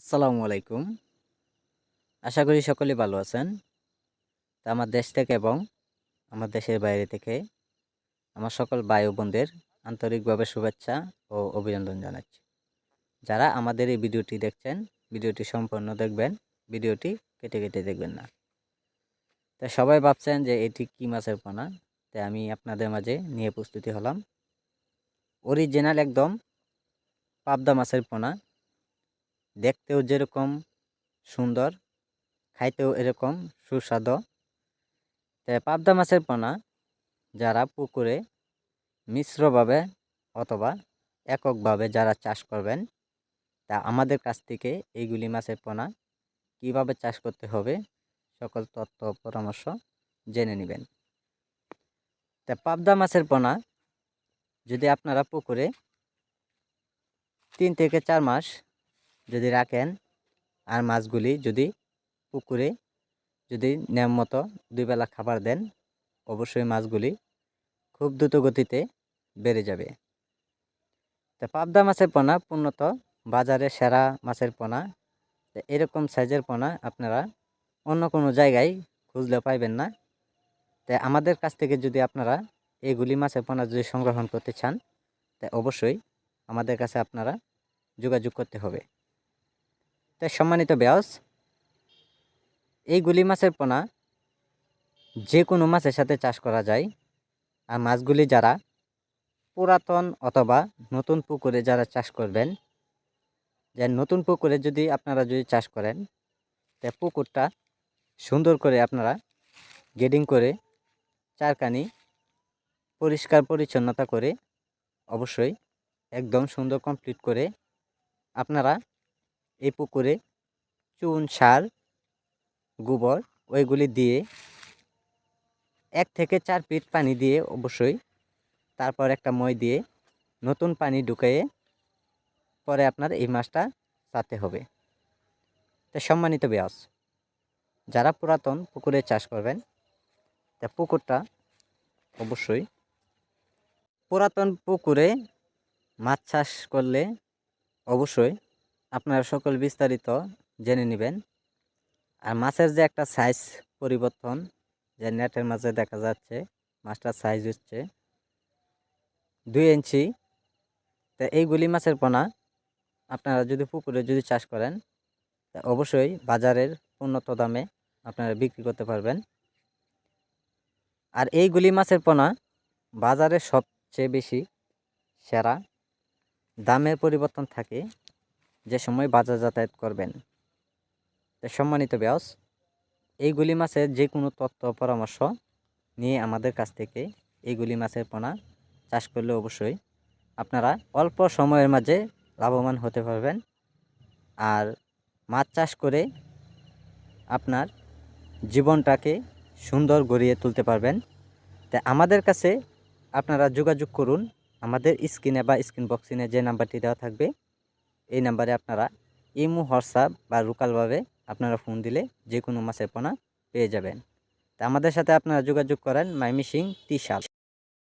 আসসালামু আলাইকুম। আশা করি সকলেই ভালো আছেন। তা আমার দেশ থেকে এবং আমার দেশের বাইরে থেকে আমার সকল ভাই ও বোনদের আন্তরিকভাবে শুভেচ্ছা ও অভিনন্দন জানাচ্ছি। যারা আমাদের এই ভিডিওটি দেখছেন, ভিডিওটি সম্পূর্ণ দেখবেন, ভিডিওটি কেটে দেখবেন না। তা সবাই ভাবছেন যে এটি কী মাছের পোনা? তাই আমি আপনাদের মাঝে নিয়ে প্রস্তুতি হলাম। অরিজিনাল একদম পাবদা মাছের পোনা। দেখতেও যেরকম সুন্দর, খাইতেও এরকম সুস্বাদু। তাই পাবদা মাছের পোনা যারা পুকুরে মিশ্রভাবে অথবা এককভাবে যারা চাষ করবেন, তা আমাদের কাছ থেকে এইগুলি মাছের পোনা কীভাবে চাষ করতে হবে সকল তথ্য পরামর্শ জেনে নেবেন। তা পাবদা মাছের পোনা যদি আপনারা পুকুরে 3 থেকে 4 মাস যদি রাখেন, আর মাছগুলি যদি পুকুরে যদি নিয়ম মতো 2 বেলা খাবার দেন, অবশ্যই মাছগুলি খুব দ্রুত গতিতে বেড়ে যাবে। তা পাবদা মাছের পোনা পূর্ণত বাজারে সেরা মাছের পোনা। তো এরকম সাইজের পোনা আপনারা অন্য কোনো জায়গায় খুঁজলেও পাইবেন না। তাই আমাদের কাছ থেকে যদি আপনারা এইগুলি মাছের পোনা যদি সংগ্রহণ করতে চান, তাই অবশ্যই আমাদের কাছে আপনারা যোগাযোগ করতে হবে। তাই সম্মানিত ভিউয়ার্স, এইগুলি মাছের পোনা যে কোনো মাছের সাথে চাষ করা যায়। আর মাছগুলি যারা পুরাতন অথবা নতুন পুকুরে যারা চাষ করবেন, যে নতুন পুকুরে যদি আপনারা যদি চাষ করেন, তা পুকুরটা সুন্দর করে আপনারা গ্রেডিং করে চারকানি পরিষ্কার পরিচ্ছন্নতা করে অবশ্যই একদম সুন্দর কমপ্লিট করে আপনারা এই পুকুরে চুন, সার, গোবর ওইগুলি দিয়ে 1 থেকে 4 ফিট পানি দিয়ে অবশ্যই তারপর একটা মই দিয়ে নতুন পানি ঢুকিয়ে পরে আপনার এই মাছটা ছাড়তে হবে। তো সম্মানিত ভিউয়ার্স, যারা পুরাতন পুকুরে চাষ করবেন, তা পুকুরটা অবশ্যই পুরাতন পুকুরে মাছ চাষ করলে অবশ্যই আপনারা সকল বিস্তারিত জেনে নেবেন। আর মাছের যে একটা সাইজ পরিবর্তন, যে নেটের মাঝে দেখা যাচ্ছে মাছটার সাইজ হচ্ছে 2 ইঞ্চি। তা এইগুলি মাছের পোনা আপনারা যদি পুকুরে যদি চাষ করেন, তা অবশ্যই বাজারের উন্নত দামে আপনারা বিক্রি করতে পারবেন। আর এইগুলি মাছের পোনা বাজারে সবচেয়ে বেশি সেরা দামের পরিবর্তন থাকে যে সময় বাজার যাতায়াত করবেন। তো সম্মানিত ভিউয়ার্স, এইগুলি মাছের যে কোনো তথ্য পরামর্শ নিয়ে আমাদের কাছ থেকে এইগুলি মাছের পোনা চাষ করলে অবশ্যই আপনারা অল্প সময়ের মাঝে লাভবান হতে পারবেন। আর মাছ চাষ করে আপনার জীবনটাকে সুন্দর গড়িয়ে তুলতে পারবেন। তাই আমাদের কাছে আপনারা যোগাযোগ করুন। আমাদের স্ক্রিনে বা স্ক্রিন বক্সিনে যে নাম্বারটি দেওয়া থাকবে, এই নাম্বারে আপনারা ইমো, হোয়াটসঅ্যাপ বা লোকালভাবে আপনারা ফোন দিলে যে কোনো মাছের পোনা পেয়ে যাবেন। তা আমাদের সাথে আপনারা যোগাযোগ করেন ময়মনসিংহ 30 সাল।